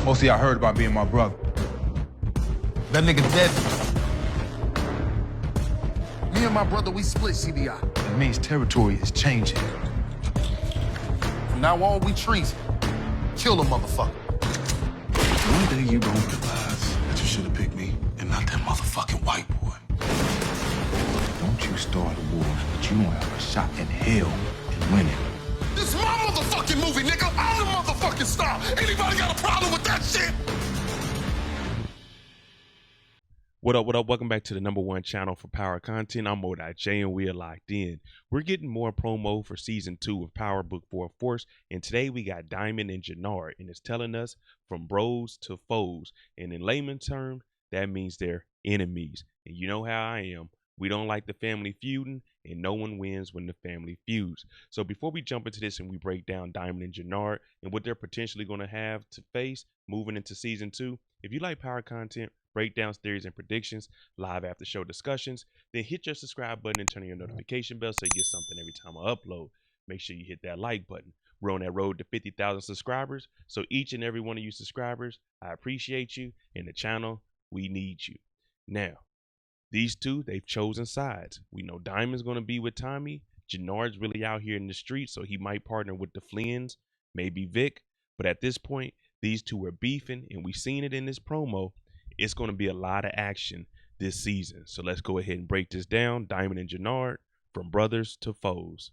Most of y'all heard about being my brother. That nigga dead. Me and my brother, we split CBI. It means territory is changing. From now on, we treason. Kill the motherfucker. One day you gon' realize that you should have picked me and not that motherfucking white boy. Don't you start a war, but you won't have a shot in hell in winning. This is my motherfucking movie, nigga. I'm the motherfucking star. Anybody got a problem with that shit? What up, what up? Welcome back to the #1 channel for Power Content. I'm Mo.J and we are locked in. We're getting more promo for season 2 of Power Book 4 Force, and today we got Diamond and Jenard, and it's telling us from bros to foes. And in layman's terms, that means they're enemies. And you know how I am. We don't like the family feuding, and no one wins when the family feuds. So before we jump into this and we break down Diamond and Jenard and what they're potentially going to have to face moving into season 2, if you like Power Content, breakdowns, theories, and predictions, live after show discussions, then hit your subscribe button and turn on your notification bell so you get something every time I upload. Make sure you hit that like button. We're on that road to 50,000 subscribers, so each and every one of you subscribers, I appreciate you. In the channel, we need you. Now, these two, they've chosen sides. We know Diamond's going to be with Tommy. Jenard's really out here in the street, so he might partner with the Flynn's, maybe Vic. But at this point, these two are beefing, and we've seen it in this promo. It's going to be a lot of action this season. So let's go ahead and break this down. Diamond and Jenard, from brothers to foes.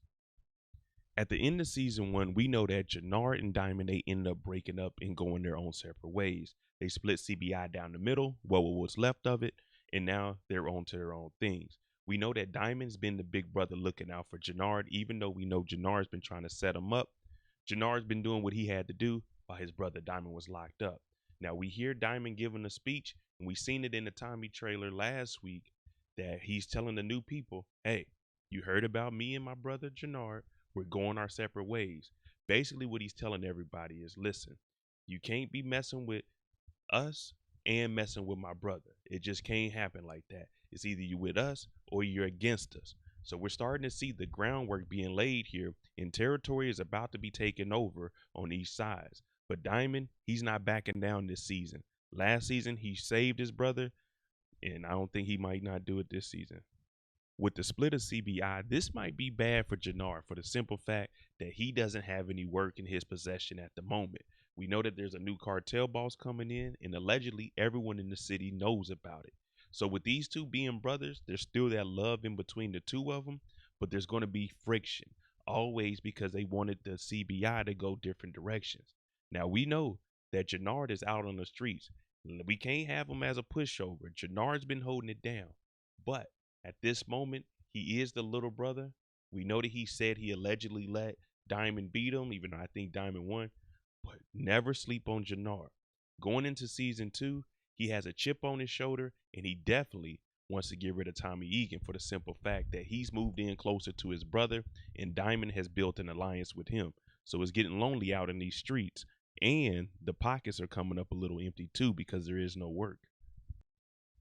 At the end of season 1, we know that Jenard and Diamond, they ended up breaking up and going their own separate ways. They split CBI down the middle, what was left of it, and now they're on to their own things. We know that Diamond's been the big brother looking out for Jenard, even though we know Jenard's been trying to set him up. Jenard's been doing what he had to do while his brother Diamond was locked up. Now, we hear Diamond giving a speech, and we seen it in the Tommy trailer last week that he's telling the new people, hey, you heard about me and my brother Jenard. We're going our separate ways. Basically, what he's telling everybody is, listen, you can't be messing with us and messing with my brother. It just can't happen like that. It's either you with us or you're against us. So we're starting to see the groundwork being laid here, and territory is about to be taken over on each side. But Diamond, he's not backing down this season. Last season, he saved his brother, and I don't think he might not do it this season. With the split of CBI, this might be bad for Jenard for the simple fact that he doesn't have any work in his possession at the moment. We know that there's a new cartel boss coming in, and allegedly everyone in the city knows about it. So with these two being brothers, there's still that love in between the two of them, but there's going to be friction, always because they wanted the CBI to go different directions. Now, we know that Jenard is out on the streets. We can't have him as a pushover. Jenard's been holding it down. But at this moment, he is the little brother. We know that he said he allegedly let Diamond beat him, even though I think Diamond won. But never sleep on Jenard. Going into season 2, he has a chip on his shoulder, and he definitely wants to get rid of Tommy Egan for the simple fact that he's moved in closer to his brother, and Diamond has built an alliance with him. So it's getting lonely out in these streets. And the pockets are coming up a little empty too because there is no work.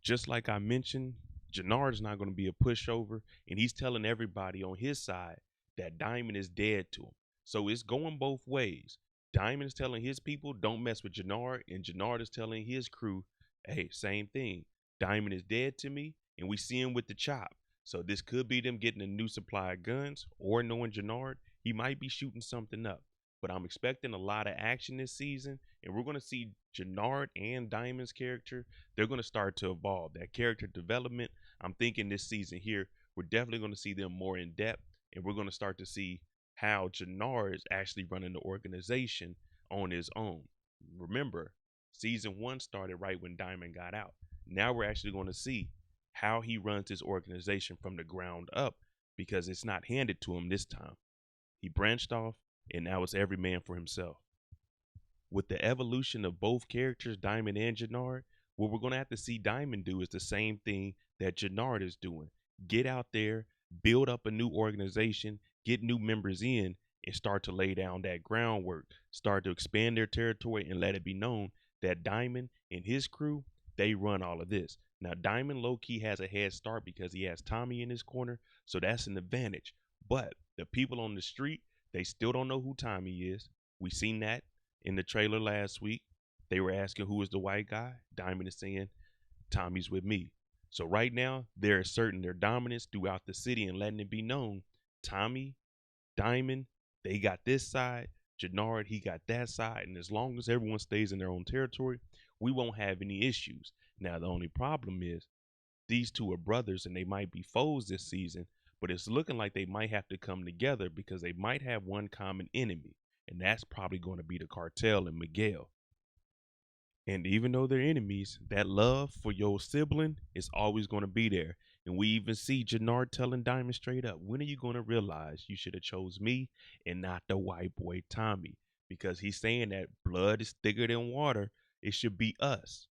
Just like I mentioned, Jenard is not going to be a pushover, and he's telling everybody on his side that Diamond is dead to him. So it's going both ways. Diamond is telling his people, don't mess with Jenard, and Jenard is telling his crew, hey, same thing. Diamond is dead to me, and we see him with the chop. So this could be them getting a new supply of guns, or knowing Jenard, he might be shooting something up. But I'm expecting a lot of action this season, and we're going to see Jenard and Diamond's character. They're going to start to evolve. That character development, I'm thinking this season here, we're definitely going to see them more in depth, and we're going to start to see how Jenard is actually running the organization on his own. Remember, season 1 started right when Diamond got out. Now we're actually going to see how he runs his organization from the ground up, because it's not handed to him this time. He branched off, and now it's every man for himself. With the evolution of both characters, Diamond and Jenard, what we're going to have to see Diamond do is the same thing that Jenard is doing. Get out there, build up a new organization, get new members in, and start to lay down that groundwork. Start to expand their territory and let it be known that Diamond and his crew, they run all of this. Now, Diamond low-key has a head start because he has Tommy in his corner, so that's an advantage. But the people on the street, they still don't know who Tommy is. We seen that in the trailer last week. They were asking who is the white guy. Diamond is saying Tommy's with me. So right now they're asserting their dominance throughout the city and letting it be known Tommy, Diamond, they got this side. Jenard, he got that side. And as long as everyone stays in their own territory, we won't have any issues. Now, the only problem is these two are brothers and they might be foes this season, but it's looking like they might have to come together because they might have one common enemy. And that's probably going to be the cartel and McDowell. And even though they're enemies, that love for your sibling is always going to be there. And we even see Jenard telling Diamond straight up, when are you going to realize you should have chose me and not the white boy Tommy? Because he's saying that blood is thicker than water. It should be us,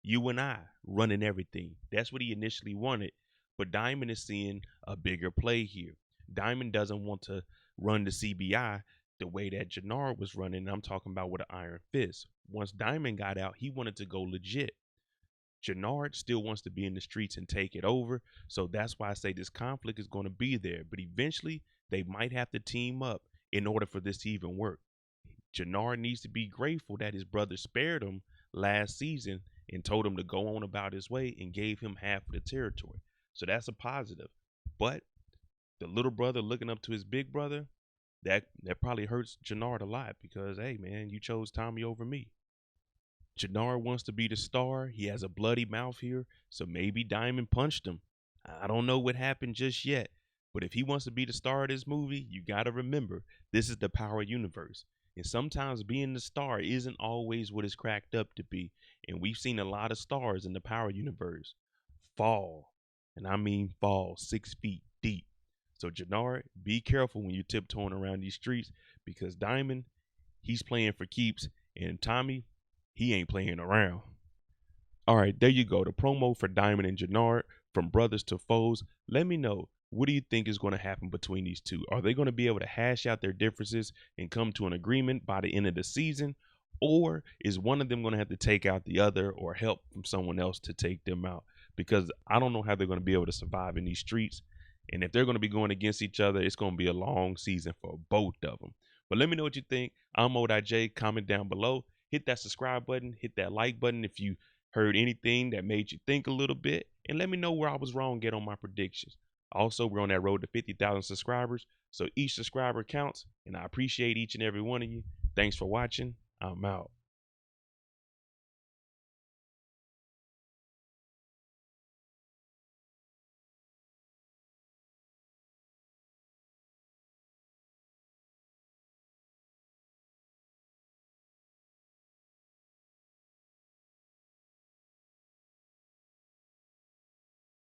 you and I, running everything. That's what he initially wanted. But Diamond is seeing a bigger play here. Diamond doesn't want to run the CBI the way that Jenard was running. And I'm talking about with an iron fist. Once Diamond got out, he wanted to go legit. Jenard still wants to be in the streets and take it over. So that's why I say this conflict is going to be there. But eventually, they might have to team up in order for this to even work. Jenard needs to be grateful that his brother spared him last season and told him to go on about his way and gave him half of the territory. So that's a positive. But the little brother looking up to his big brother, that probably hurts Jenard a lot because, hey, man, you chose Tommy over me. Jenard wants to be the star. He has a bloody mouth here, so maybe Diamond punched him. I don't know what happened just yet, but if he wants to be the star of this movie, you got to remember, this is the Power universe. And sometimes being the star isn't always what it's cracked up to be. And we've seen a lot of stars in the Power universe fall, and I mean fall 6 feet deep. So Jenard, be careful when you're tiptoeing around these streets because Diamond, he's playing for keeps, and Tommy, he ain't playing around. All right, there you go. The promo for Diamond and Jenard, from brothers to foes. Let me know, what do you think is going to happen between these two? Are they going to be able to hash out their differences and come to an agreement by the end of the season? Or is one of them going to have to take out the other or help from someone else to take them out? Because I don't know how they're going to be able to survive in these streets. And if they're going to be going against each other, it's going to be a long season for both of them. But let me know what you think. I'm J. Comment down below. Hit that subscribe button. Hit that like button if you heard anything that made you think a little bit. And let me know where I was wrong at on my predictions. Also, we're on that road to 50,000 subscribers. So each subscriber counts. And I appreciate each and every one of you. Thanks for watching. I'm out.